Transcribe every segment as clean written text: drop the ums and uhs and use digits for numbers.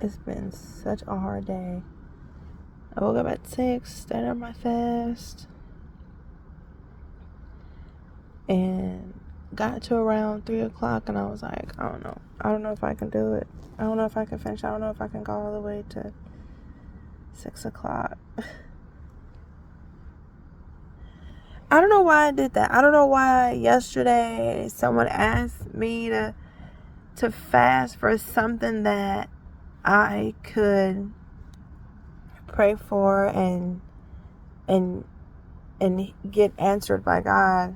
It's been such a hard day. I woke up at 6, started on my fast, and got to around 3 o'clock, and I was like, I don't know. I don't know if I can do it. I don't know if I can finish. I don't know if I can go all the way to 6 o'clock. I don't know why I did that. I don't know why yesterday someone asked me to fast for something that I could pray for and get answered by God.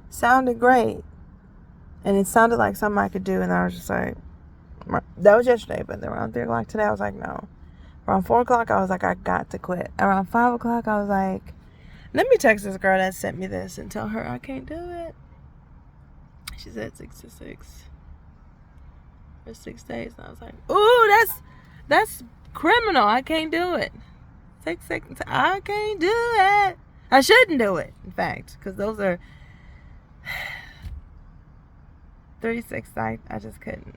Sounded great. And it sounded like something I could do, and I was just like, that was yesterday, but then around 3 o'clock today, I was like, no. Around 4 o'clock, I was like, I got to quit. Around 5 o'clock, I was like, let me text this girl that sent me this and tell her I can't do it. She said 6 to 6 for 6 days, and I was like, ooh, that's criminal. I can't do it. 6 seconds, I can't do it. I shouldn't do it, in fact, because those are 36. I just couldn't.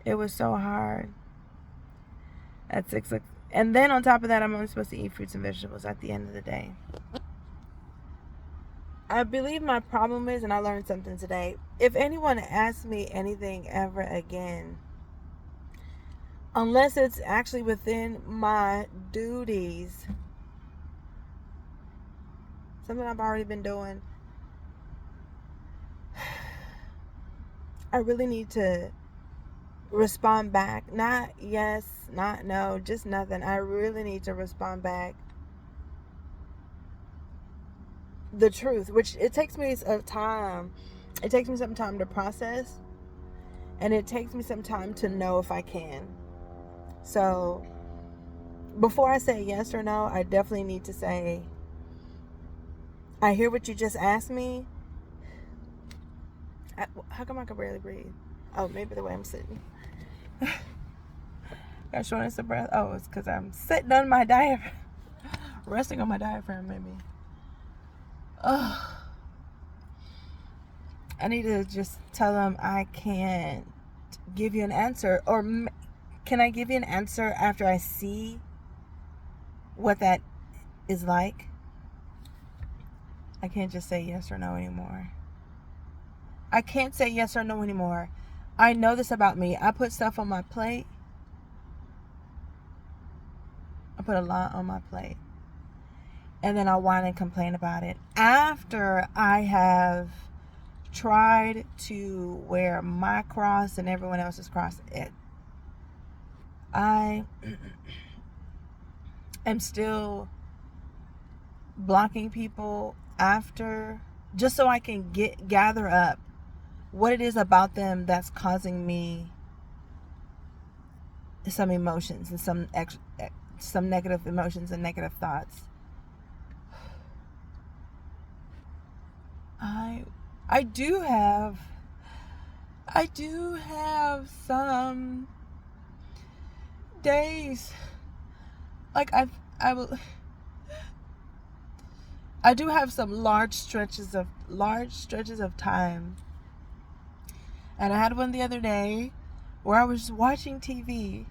It was so hard at 6 o'clock. And then on top of that, I'm only supposed to eat fruits and vegetables at the end of the day. I believe my problem is, and I learned something today, if anyone asks me anything ever again, unless it's actually within my duties, something I've already been doing, I really need to respond back. Not yes, not no, just nothing. I really need to respond back the truth, which it takes me some time. It takes me some time to process, and it takes me some time to know if I can. So before I say yes or no, I definitely need to say, I hear what you just asked me. How come I can barely breathe? Oh, maybe the way I'm sitting. Got shortness of breath. Oh, it's because I'm sitting on my diaphragm. Resting on my diaphragm, maybe. Oh, I need to just tell them I can't give you an answer. Or can I give you an answer after I see what that is like? I can't just say yes or no anymore. I can't say yes or no anymore. I know this about me. I put stuff on my plate. I put a lot on my plate. And then I whine and complain about it after I have tried to wear my cross and everyone else's cross. I am still blocking people after, just so I can gather up what it is about them that's causing me some emotions and some negative emotions and negative thoughts. I do have some days, like I do have some large stretches of time. And I had one the other day where I was watching TV,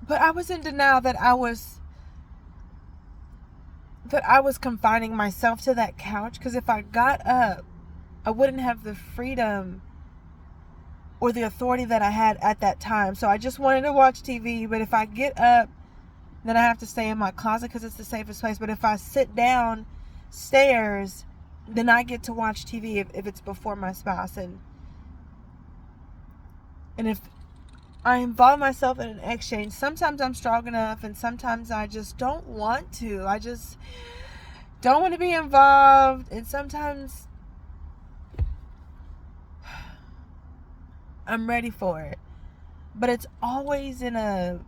but I was in denial that I was confining myself to that couch, because if I got up, I wouldn't have the freedom or the authority that I had at that time. So I just wanted to watch TV, but if I get up, then I have to stay in my closet because it's the safest place. But if I sit downstairs, then I get to watch TV if it's before my spouse. And if I involve myself in an exchange, sometimes I'm strong enough and sometimes I just don't want to. I just don't want to be involved. And sometimes I'm ready for it. But it's always in a,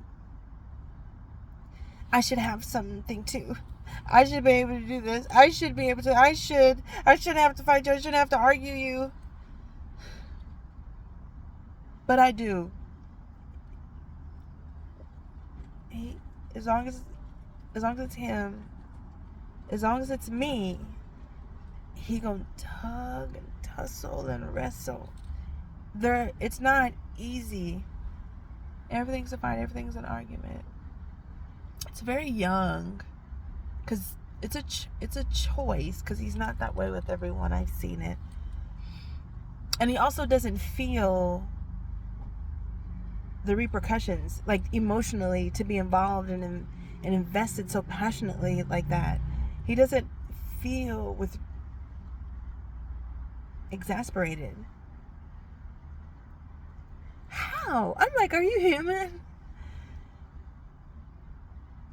I should have something too. I should be able to do this. I should be able to. I shouldn't have to fight you. I shouldn't have to argue you. But I do. As long as it's him, as long as it's me, he gonna tug and tussle and wrestle it's not easy. Everything's a fight, everything's an argument. It's very young, because it's a choice, because he's not that way with everyone. I've seen it. And he also doesn't feel the repercussions, like emotionally, to be involved and invested so passionately like that. He doesn't feel exasperated. How? I'm like, are you human?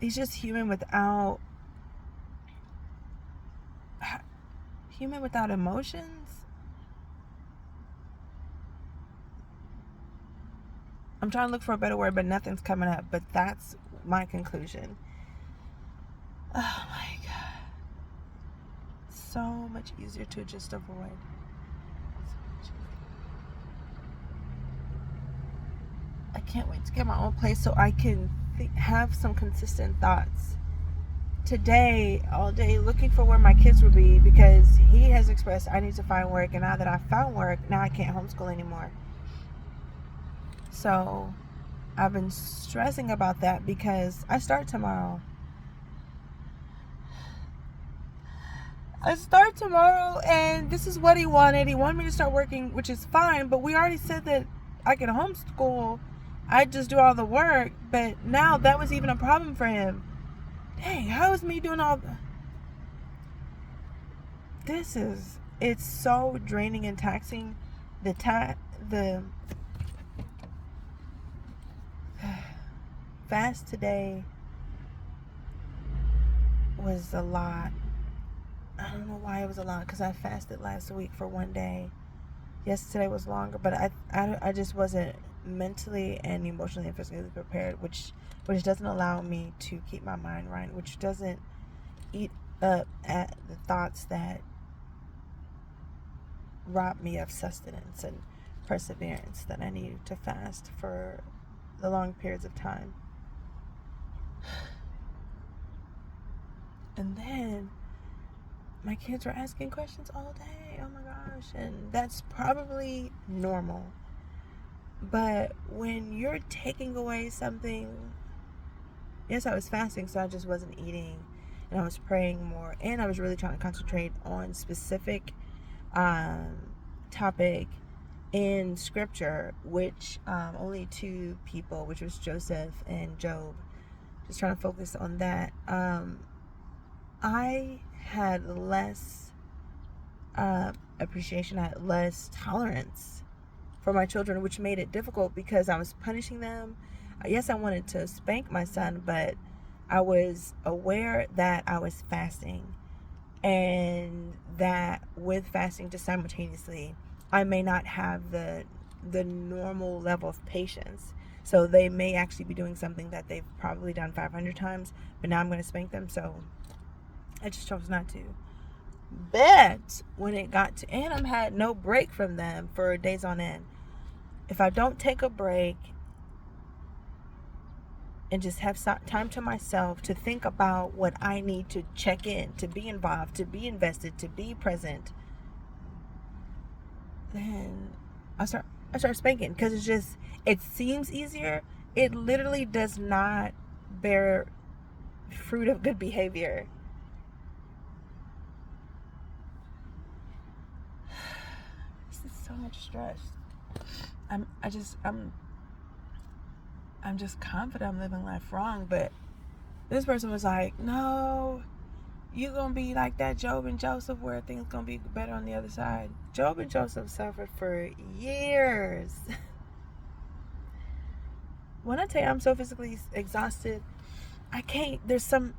He's just human without emotions. I'm trying to look for a better word, but nothing's coming up. But that's my conclusion. Oh my God. So much easier to just avoid. I can't wait to get my own place so I can have some consistent thoughts. Today, all day, looking for where my kids will be, because he has expressed I need to find work, and now that I found work, now I can't homeschool anymore. So I've been stressing about that because I start tomorrow. And this is what he wanted. He wanted me to start working, which is fine, but we already said that I can homeschool. I just do all the work, but now that was even a problem for him. Dang, how is me doing all it's so draining and taxing. The fast today was a lot. I don't know why it was a lot, because I fasted last week for one day. Yesterday was longer, but I just wasn't mentally and emotionally and physically prepared, which doesn't allow me to keep my mind right, which doesn't eat up at the thoughts that rob me of sustenance and perseverance that I need to fast for the long periods of time. And then my kids were asking questions all day. Oh my gosh. And that's probably normal. But when you're taking away something, yes, I was fasting, so I just wasn't eating, and I was praying more, and I was really trying to concentrate on specific topic in scripture, which only two people, which was Joseph and Job, just trying to focus on that. I had less appreciation, I had less tolerance for my children, which made it difficult because I was punishing them. Yes, I wanted to spank my son, but I was aware that I was fasting, and that with fasting, just simultaneously, I may not have the normal level of patience. So they may actually be doing something that they've probably done 500 times, but now I'm going to spank them. So I just chose not to. But when it got to, and I had no break from them for days on end. If I don't take a break and just have time to myself to think about what I need to check in, to be involved, to be invested, to be present, then I start spanking, because it seems easier. It literally does not bear fruit of good behavior. This is so much stress. I'm just confident I'm living life wrong, but this person was like, no, you're going to be like that Job and Joseph, where things going to be better on the other side. Job and Joseph suffered for years. When I tell you I'm so physically exhausted, I can't, I'm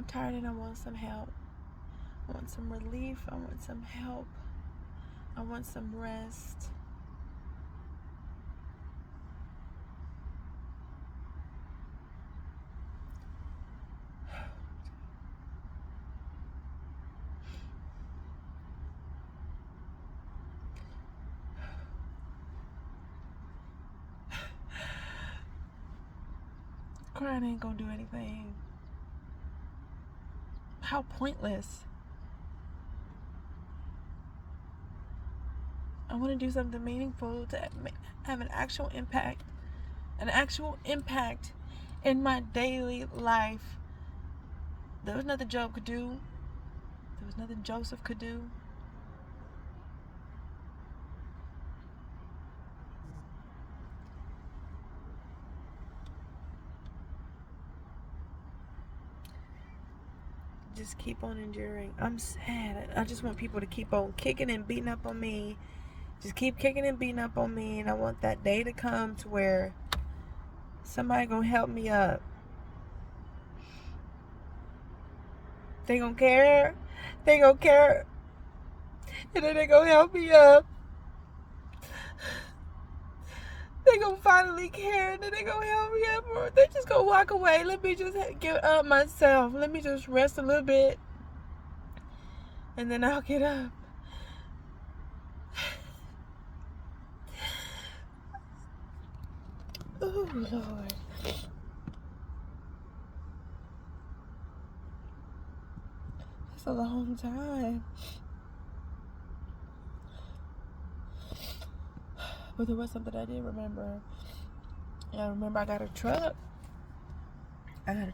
tired and I want some help. I want some relief. I want some help. I want some rest. Crying ain't gonna do anything. how pointless. I want to do something meaningful to have an actual impact in my daily life. There was nothing Job could do. There was nothing Joseph could do. Just keep on enduring. I'm sad. I just want people to keep on kicking and beating up on me. Just keep kicking and beating up on me. And I want that day to come to where somebody gonna help me up. They gonna care. They gonna care. And then they gonna help me up. They gonna finally care, and then they gonna help me up, or they just gonna walk away. Let me just get up myself. Let me just rest a little bit, and then I'll get up. Oh, Lord. That's a long time. But there was something I did remember. Yeah, I remember I got a truck. And then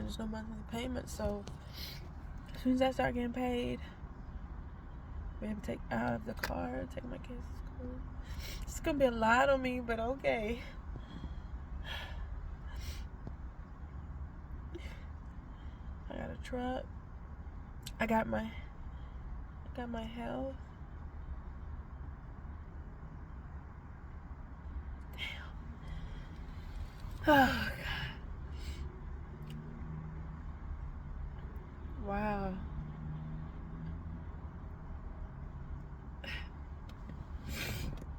there's no monthly payment. So as soon as I start getting paid, we have to take out of the car, take my kids to school. It's gonna be a lot on me, but okay. I got a truck. I got my health. Damn. Oh, God. Wow.